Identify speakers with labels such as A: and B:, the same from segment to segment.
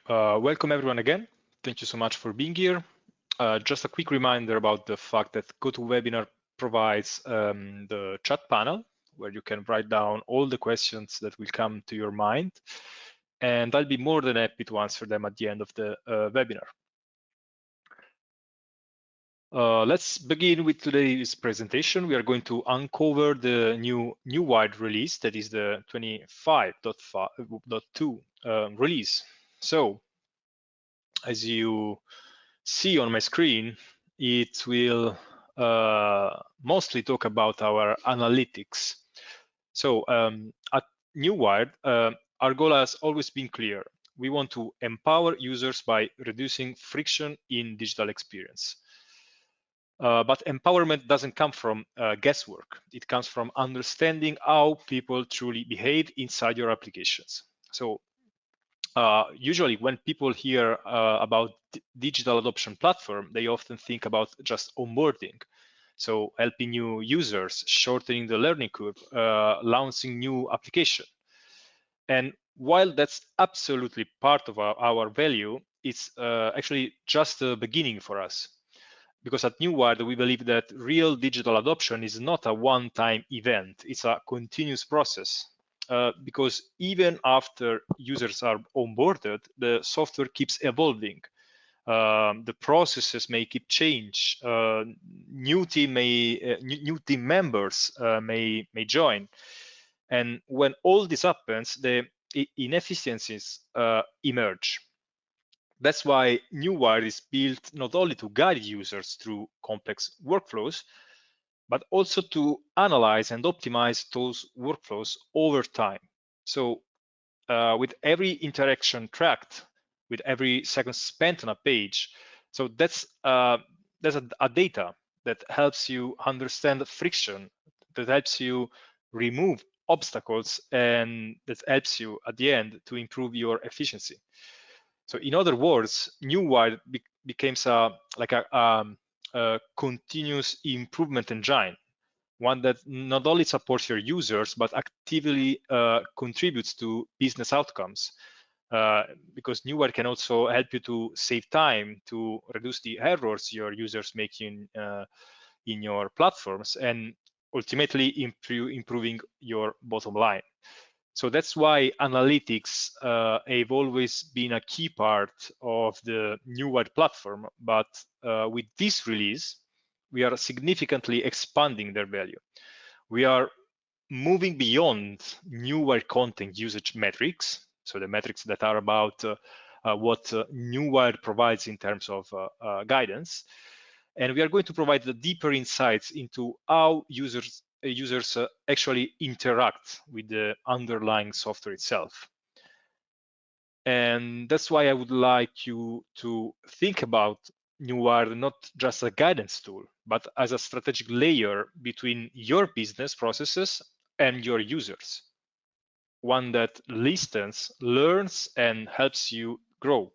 A: Welcome everyone again. Thank you so much for being here. Just a quick reminder about the fact that GoToWebinar provides the chat panel where you can write down all the questions that will come to your mind. And I'll be more than happy to answer them at the end of the webinar. Let's begin with today's presentation. We are going to uncover the new Newired release, that is the 25.2 release. So, as you see on my screen, it will mostly talk about our analytics. So at Newired, our goal has always been clear. We want to empower users by reducing friction in digital experience. But empowerment doesn't come from guesswork. It comes from understanding how people truly behave inside your applications. So usually when people hear about digital adoption platform, they often think about just onboarding. So helping new users, shortening the learning curve, launching new application. And while that's absolutely part of our value, it's actually just the beginning for us. Because at Newired, we believe that real digital adoption is not a one-time event, it's a continuous process. Because even after users are onboarded, the software keeps evolving. The processes may keep change. New team members may join, and when all this happens, the inefficiencies emerge. That's why Newired is built not only to guide users through complex workflows, but also to analyze and optimize those workflows over time. So with every interaction tracked, with every second spent on a page, so that's a data that helps you understand friction, that helps you remove obstacles, and that helps you at the end to improve your efficiency. So in other words, Newired becomes a continuous improvement engine, one that not only supports your users, but actively contributes to business outcomes. Because Newired can also help you to save time, to reduce the errors your users make in your platforms, and ultimately improving your bottom line. So that's why analytics have always been a key part of the Newired platform. But with this release, we are significantly expanding their value. We are moving beyond Newired content usage metrics, so the metrics that are about what Newired provides in terms of guidance. And we are going to provide the deeper insights into how users actually interact with the underlying software itself. And that's why I would like you to think about Newired not just a guidance tool, but as a strategic layer between your business processes and your users. One that listens, learns, and helps you grow.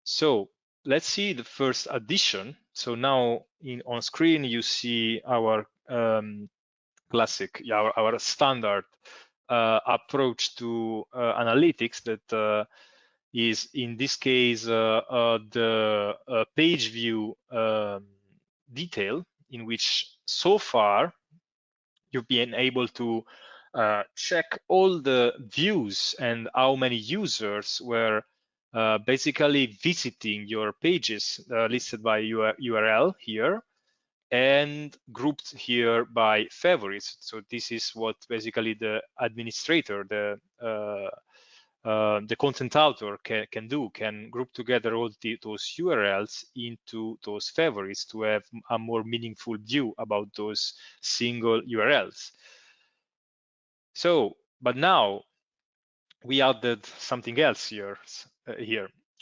A: So let's see the first addition. So now on screen, you see our classic, our standard approach to analytics that is in this case the page view detail, in which so far you've been able to check all the views and how many users were basically visiting your pages listed by URL here and grouped here by favorites. So this is what basically the administrator, the content author can do, can group together all those URLs into those favorites to have a more meaningful view about those single URLs. So, but now we added something else here.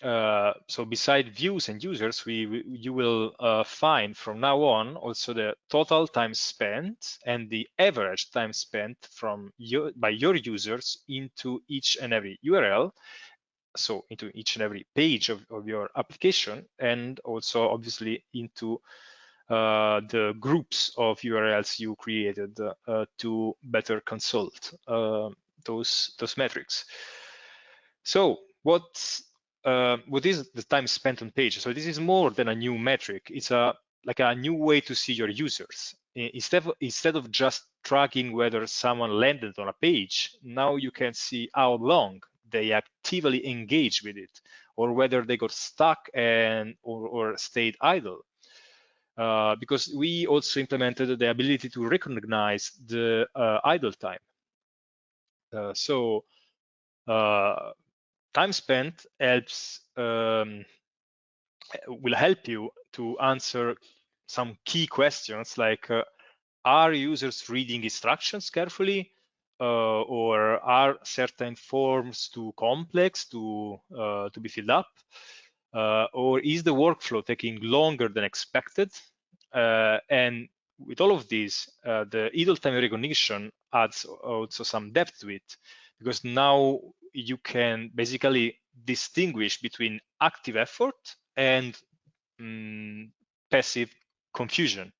A: So beside views and users, you will find from now on also the total time spent and the average time spent by your users into each and every URL, so into each and every page of your application, and also obviously into the groups of URLs you created to better consult those metrics. So what's what is the time spent on page? So this is more than a new metric. It's like a new way to see your users. Instead of just tracking whether someone landed on a page, now you can see how long they actively engage with it, or whether they got stuck or stayed idle. Because we also implemented the ability to recognize the idle time. So time spent will help you to answer some key questions like, are users reading instructions carefully? Or are certain forms too complex to be filled up? Or is the workflow taking longer than expected? And with all of these, the idle time recognition adds also some depth to it, because now you can basically distinguish between active effort and passive confusion.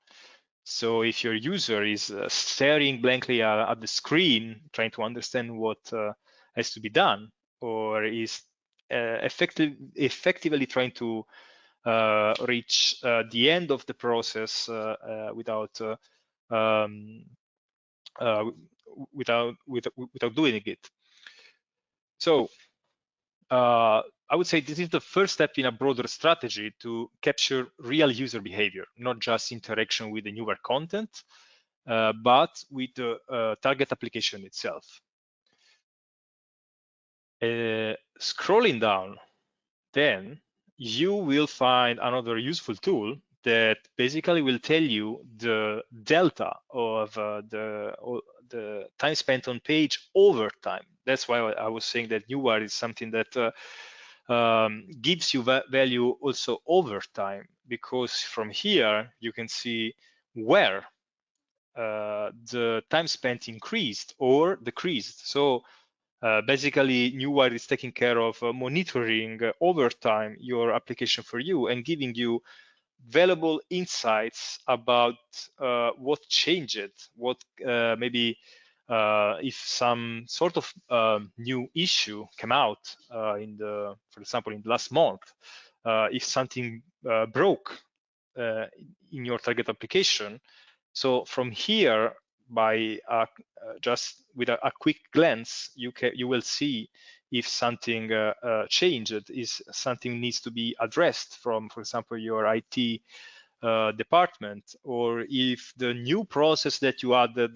A: So if your user is staring blankly at the screen, trying to understand what has to be done, or is effectively trying to reach the end of the process without doing it. So I would say this is the first step in a broader strategy to capture real user behavior, not just interaction with the newer content, but with the target application itself. Scrolling down, then you will find another useful tool that basically will tell you the delta of the time spent on page over time. That's why I was saying that Newired is something that gives you value also over time, because from here you can see where the time spent increased or decreased. So basically, Newired is taking care of monitoring over time your application for you and giving you valuable insights about what changed, what maybe if some sort of new issue came out for example, in the last month, if something broke in your target application. So from here, by just with a quick glance, you will see if something changed, is something needs to be addressed from, for example, your IT department, or if the new process that you added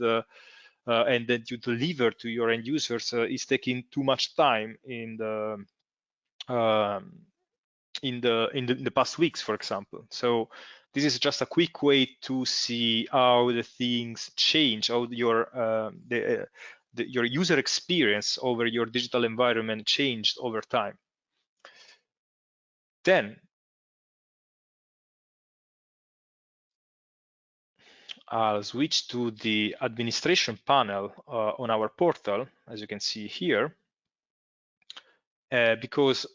A: and that you deliver to your end users is taking too much time in the past weeks, for example. So this is just a quick way to see how the things change, how your user experience over your digital environment changed over time. Then I'll switch to the administration panel on our portal, as you can see here, because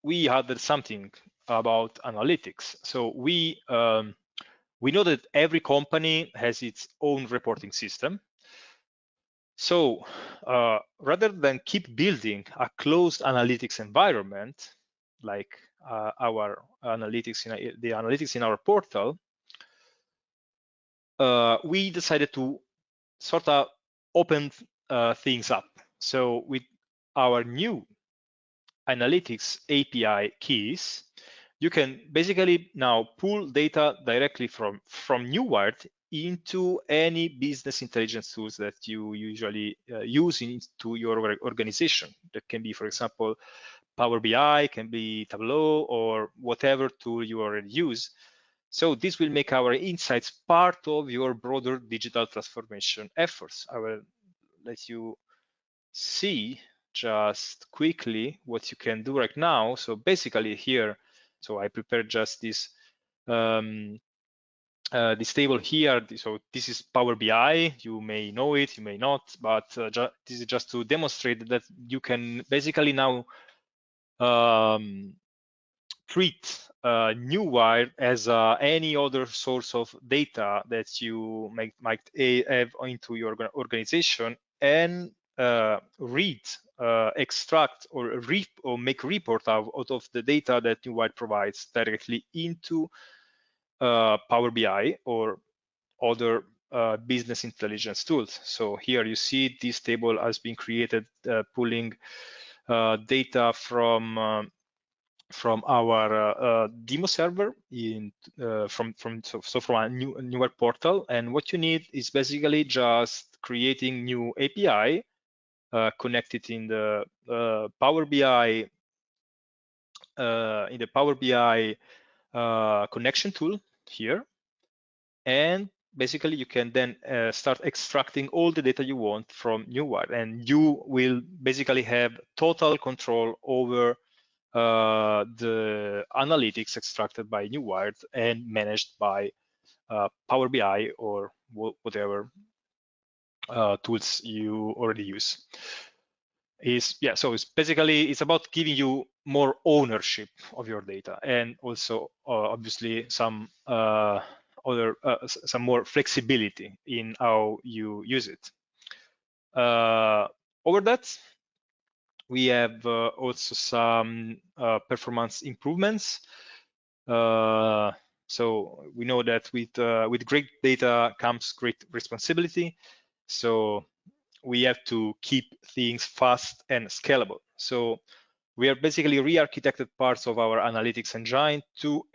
A: we added something about analytics. So we know that every company has its own reporting system. So rather than keep building a closed analytics environment, like our analytics the analytics in our portal, we decided to sort of open things up. So with our new analytics API keys, you can basically now pull data directly from Newired into any business intelligence tools that you usually use into your organization. That can be, for example, Power BI, can be Tableau, or whatever tool you already use. So this will make our insights part of your broader digital transformation efforts. I will let you see just quickly what you can do right now. So basically here, so I prepared just this this table here. So this is Power BI. You may know it, you may not, but this is just to demonstrate that you can basically now treat Newired as any other source of data that you might have into your organization, and read, extract, or make report out of the data that Newired provides directly into Power BI or other business intelligence tools. So here you see this table has been created pulling data from our demo server from a Newired portal, and what you need is basically just creating new API connected in the Power BI connection tool here, and basically you can then start extracting all the data you want from Newired, and you will basically have total control over the analytics extracted by Newired and managed by Power BI or whatever tools you already use. So it's basically, it's about giving you more ownership of your data, and also obviously some more flexibility in how you use it. Over that, we have also some performance improvements. So we know that with great data comes great responsibility. So we have to keep things fast and scalable. So we are basically re-architected parts of our analytics engine to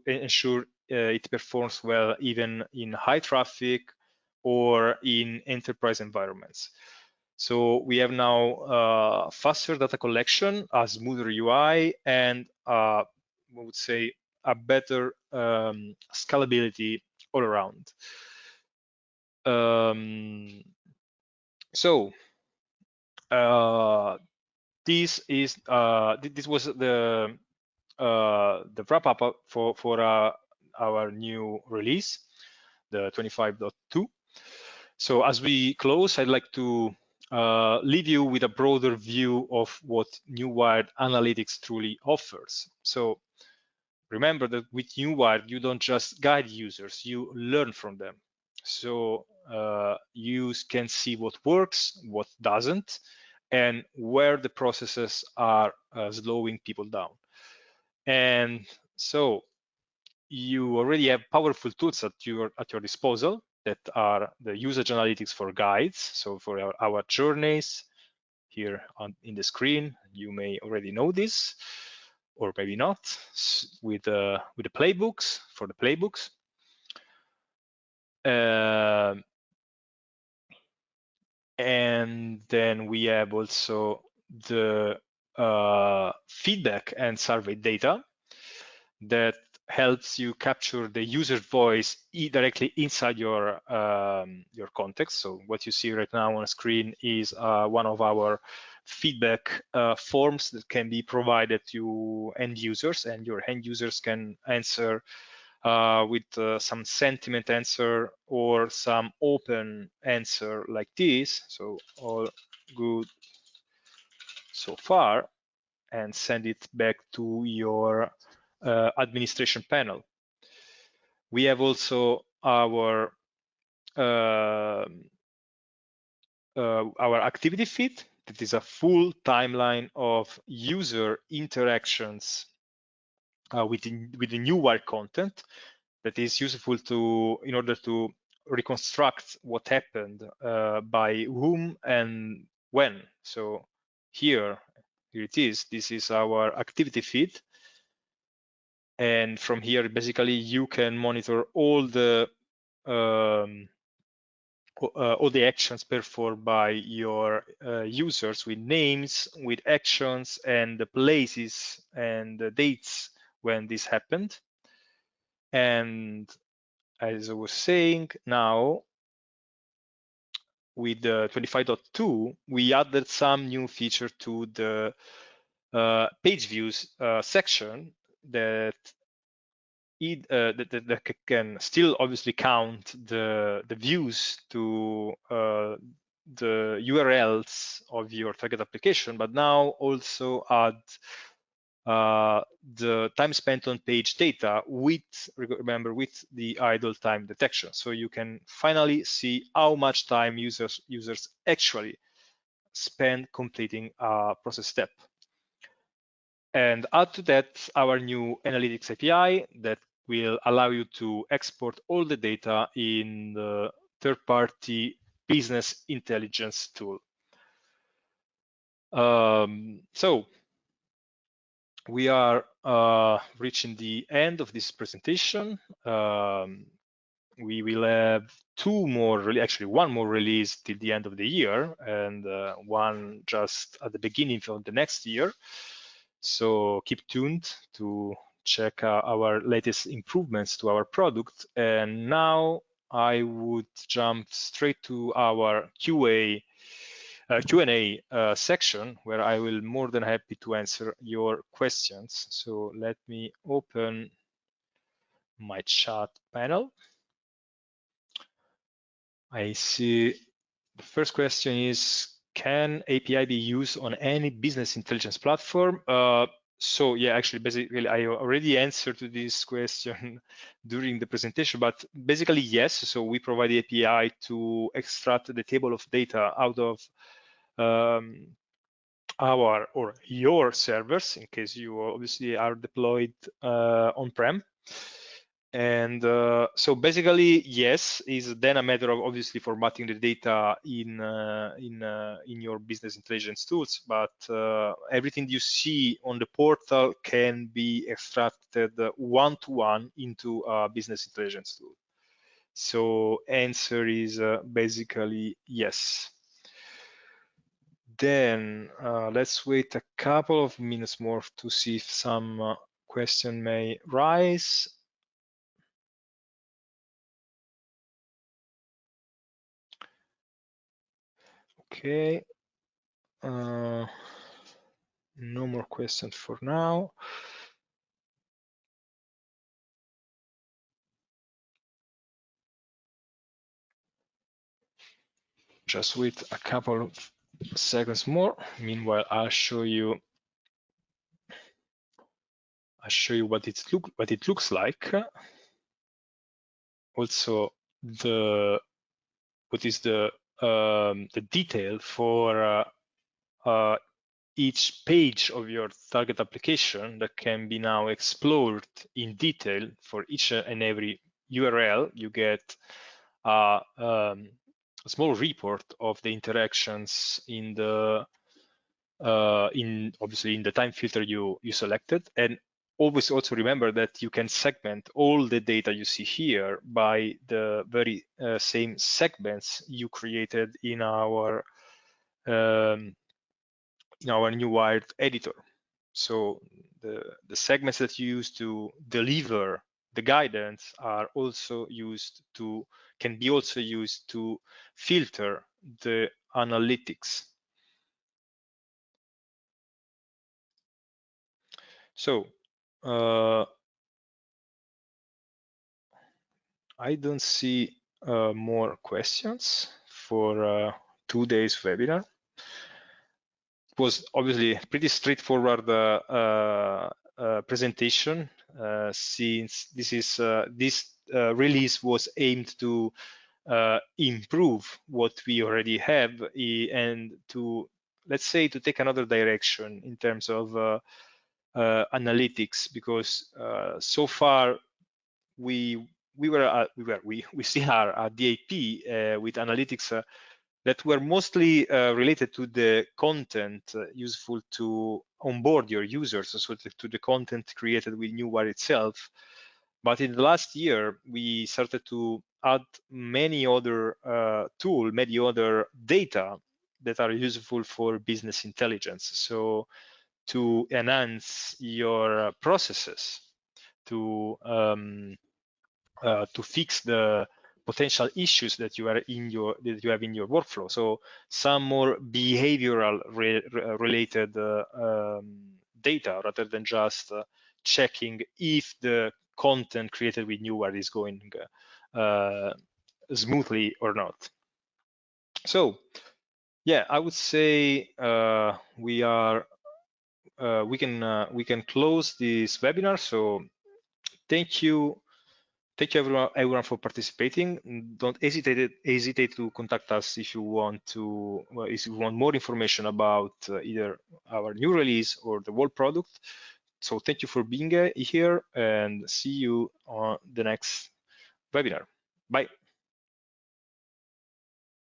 A: ensure it performs well even in high traffic or in enterprise environments. So we have now faster data collection, a smoother UI, and we would say a better scalability all around. This was the wrap up for our new release, the 25.2. So as we close, I'd like to leave you with a broader view of what Newired Analytics truly offers. So remember that with Newired, you don't just guide users, you learn from them. So you can see what works, what doesn't, and where the processes are slowing people down. And so you already have powerful tools at your disposal that are the usage analytics for guides. So for our journeys here in the screen, you may already know this, or maybe not, with the playbooks, for the playbooks. And then we have also the feedback and survey data that helps you capture the user voice directly inside your context. So what you see right now on screen is one of our feedback forms that can be provided to end users, and your end users can answer with some sentiment answer or some open answer like this. So all good so far, and send it back to your administration panel. We have also our activity feed. That is a full timeline of user interactions with the Newired content that is useful in order to reconstruct what happened by whom and when. So here it is. This is our activity feed. And from here, basically, you can monitor all the actions performed by your users with names, with actions, and the places and the dates when this happened. And as I was saying, now with the 25.2, we added some new feature to the page views section that that can still obviously count the views to the URLs of your target application, but now also add the time spent on page data with the idle time detection. So you can finally see how much time users actually spend completing a process step. And add to that our new analytics API that will allow you to export all the data in the third-party business intelligence tool. So we are reaching the end of this presentation. We will have actually one more release till the end of the year, and one just at the beginning of the next year. So keep tuned to check our latest improvements to our product. And now I would jump straight to our Q&A section, where I will more than happy to answer your questions. So let me open my chat panel. I see the first question is, can API be used on any business intelligence platform? So yeah, actually, basically, I already answered to this question during the presentation, but basically, yes. So we provide the API to extract the table of data out of our or your servers, in case you obviously are deployed on-prem. And so basically, yes, is then a matter of obviously formatting the data in your business intelligence tools, but everything you see on the portal can be extracted one-to-one into a business intelligence tool. So answer is basically yes. Then let's wait a couple of minutes more to see if some question may rise. Okay. No more questions for now. Just wait a couple of seconds more. Meanwhile, I'll show you what it looks like. Also, what is the detail for each page of your target application that can be now explored in detail for each and every URL. You get a small report of the interactions in the obviously in the time filter you selected, and always also remember that you can segment all the data you see here by the very same segments you created in our Newired editor. So the segments that you use to deliver the guidance are also can be also used to filter the analytics. So I don't see more questions for today's webinar. It was obviously a pretty straightforward presentation, since this release was aimed to improve what we already have and to, let's say, to take another direction in terms of analytics, because so far we still are at DAP with analytics that were mostly related to the content useful to onboard your users, so to the content created with Newired itself. But in the last year, we started to add many other many other data that are useful for business intelligence. So to enhance your processes, to fix the potential issues that you have in your workflow. So some more behavioral related data, rather than just checking if the content created with Newired is going smoothly or not. So yeah, I would say we can close this webinar. So thank you Thank you everyone for participating. Don't hesitate to contact us if you want more information about either our new release or the whole product. So thank you for being here, and see you on the next webinar. Bye.